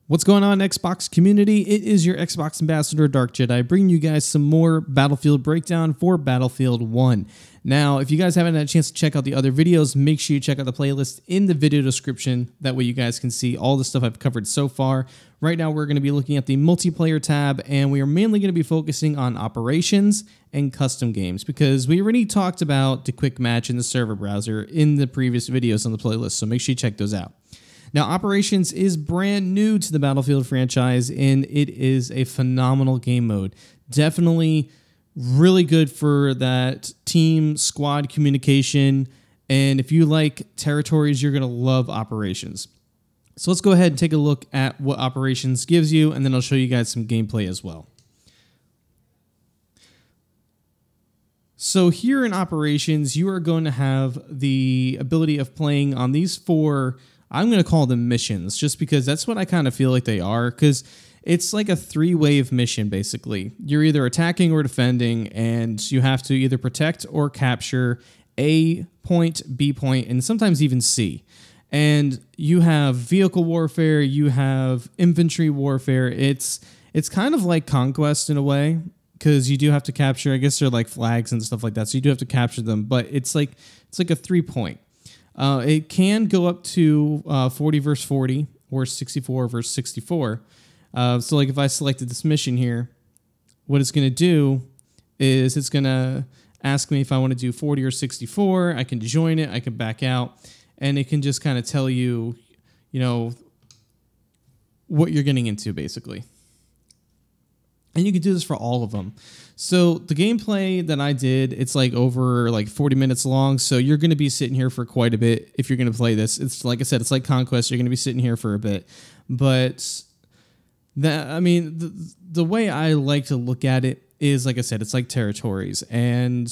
What's going on, Xbox community? It is your Xbox Ambassador, Dark Jedi, bringing you guys some more Battlefield breakdown for Battlefield 1. Now, if you guys haven't had a chance to check out the other videos, make sure you check out the playlist in the video description. That way you guys can see all the stuff I've covered so far. Right now, we're going to be looking at the multiplayer tab, and we are mainly going to be focusing on operations and custom games, because we already talked about the quick match in the server browser in the previous videos on the playlist, so make sure you check those out. Now, Operations is brand new to the Battlefield franchise, and it is a phenomenal game mode. Definitely really good for that team squad communication, and if you like territories, you're going to love Operations. So let's go ahead and take a look at what Operations gives you, and then I'll show you guys some gameplay as well. So here in Operations, you are going to have the ability of playing on these four, I'm going to call them missions, just because that's what I kind of feel like they are, because it's like a three-wave mission, basically. You're either attacking or defending, and you have to either protect or capture A point, B point, and sometimes even C. And you have vehicle warfare, you have infantry warfare. It's kind of like Conquest in a way, because you do have to capture, I guess they're like flags and stuff like that, so you do have to capture them, but it's like a 3-point. It can go up to 40 versus 40 or 64 versus 64. So like if I selected this mission here, what it's going to do is it's going to ask me if I want to do 40 or 64. I can join it. I can back out. And it can just kind of tell you, what you're getting into, basically. And you can do this for all of them. So the gameplay that I did, it's like over like 40 minutes long. So you're going to be sitting here for quite a bit if you're going to play this. It's like I said, it's like Conquest. You're going to be sitting here for a bit. But the way I like to look at it is, like I said, it's like territories, and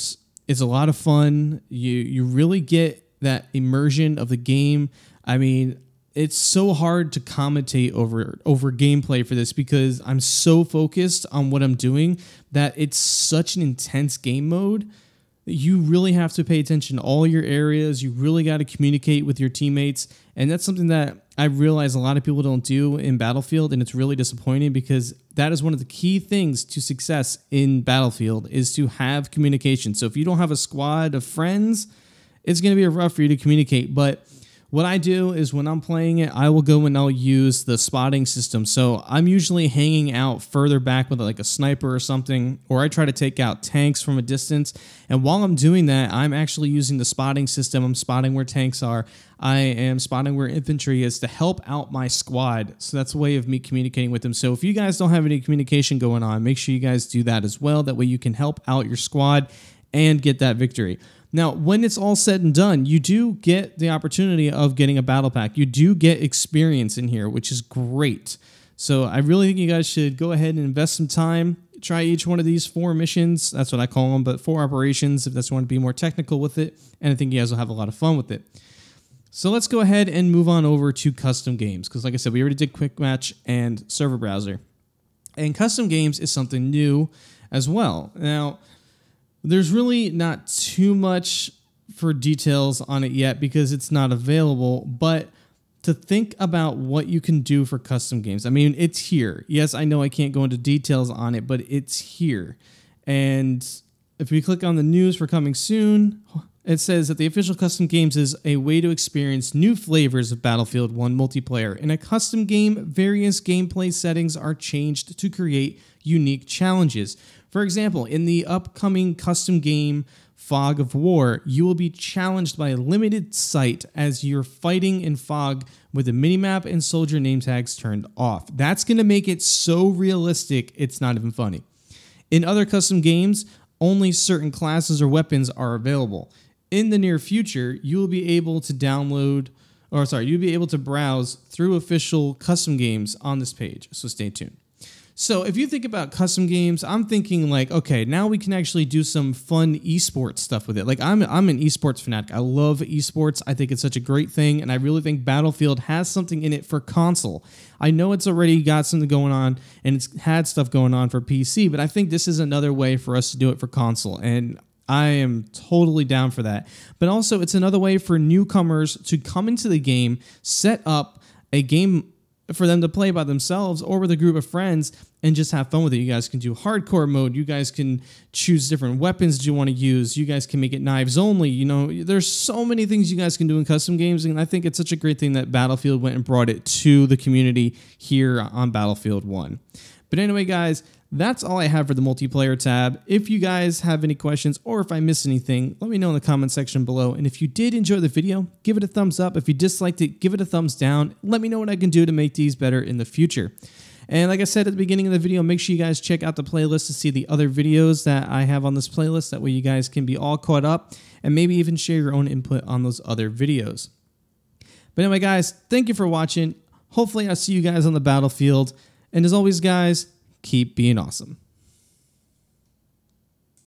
it's a lot of fun. You really get that immersion of the game. I mean, it's so hard to commentate over gameplay for this, because I'm so focused on what I'm doing that it's such an intense game mode that you really have to pay attention to all your areas. You really got to communicate with your teammates, and that's something that I realize a lot of people don't do in Battlefield, and it's really disappointing, because that is one of the key things to success in Battlefield, is to have communication. So if you don't have a squad of friends, it's going to be rough for you to communicate. But what I do is when I'm playing it, I will go and I'll use the spotting system. So I'm usually hanging out further back with like a sniper or something, or I try to take out tanks from a distance. And while I'm doing that, I'm actually using the spotting system. I'm spotting where tanks are. I am spotting where infantry is to help out my squad. So that's a way of me communicating with them. So if you guys don't have any communication going on, make sure you guys do that as well. That way you can help out your squad and get that victory. Now, when it's all said and done, you do get the opportunity of getting a battle pack. You do get experience in here, which is great. So I really think you guys should go ahead and invest some time. Try each one of these 4 missions. That's what I call them, but 4 operations if that's want to be more technical with it. And I think you guys will have a lot of fun with it. So let's go ahead and move on over to custom games, because like I said, we already did quick match and server browser. And custom games is something new as well. Now, there's really not too much for details on it yet, because it's not available, but to think about what you can do for custom games. I mean, it's here. Yes, I know I can't go into details on it, but it's here. And if we click on the news for coming soon, it says that the official custom games is a way to experience new flavors of Battlefield 1 multiplayer. In a custom game, various gameplay settings are changed to create unique challenges. For example, in the upcoming custom game, Fog of War, you will be challenged by a limited sight as you're fighting in fog with the minimap and soldier name tags turned off. That's going to make it so realistic, it's not even funny. In other custom games, only certain classes or weapons are available. In the near future, you will be able to you'll be able to browse through official custom games on this page, so stay tuned. So if you think about custom games, I'm thinking like, okay, now we can actually do some fun esports stuff with it. Like I'm an esports fanatic. I love esports. I think it's such a great thing, and I really think Battlefield has something in it for console. I know it's already got something going on, and it's had stuff going on for PC, but I think this is another way for us to do it for console, and I am totally down for that. But also, it's another way for newcomers to come into the game, set up a game for them to play by themselves or with a group of friends and just have fun with it. You guys can do hardcore mode. You guys can choose different weapons you want to use. You guys can make it knives only. You know, there's so many things you guys can do in custom games, and I think it's such a great thing that Battlefield went and brought it to the community here on Battlefield 1. But anyway, guys, that's all I have for the multiplayer tab. If you guys have any questions or if I missed anything, let me know in the comment section below. And if you did enjoy the video, give it a thumbs up. If you disliked it, give it a thumbs down. Let me know what I can do to make these better in the future. And like I said at the beginning of the video, make sure you guys check out the playlist to see the other videos that I have on this playlist. That way you guys can be all caught up and maybe even share your own input on those other videos. But anyway, guys, thank you for watching. Hopefully I'll see you guys on the battlefield. And as always, guys, keep being awesome.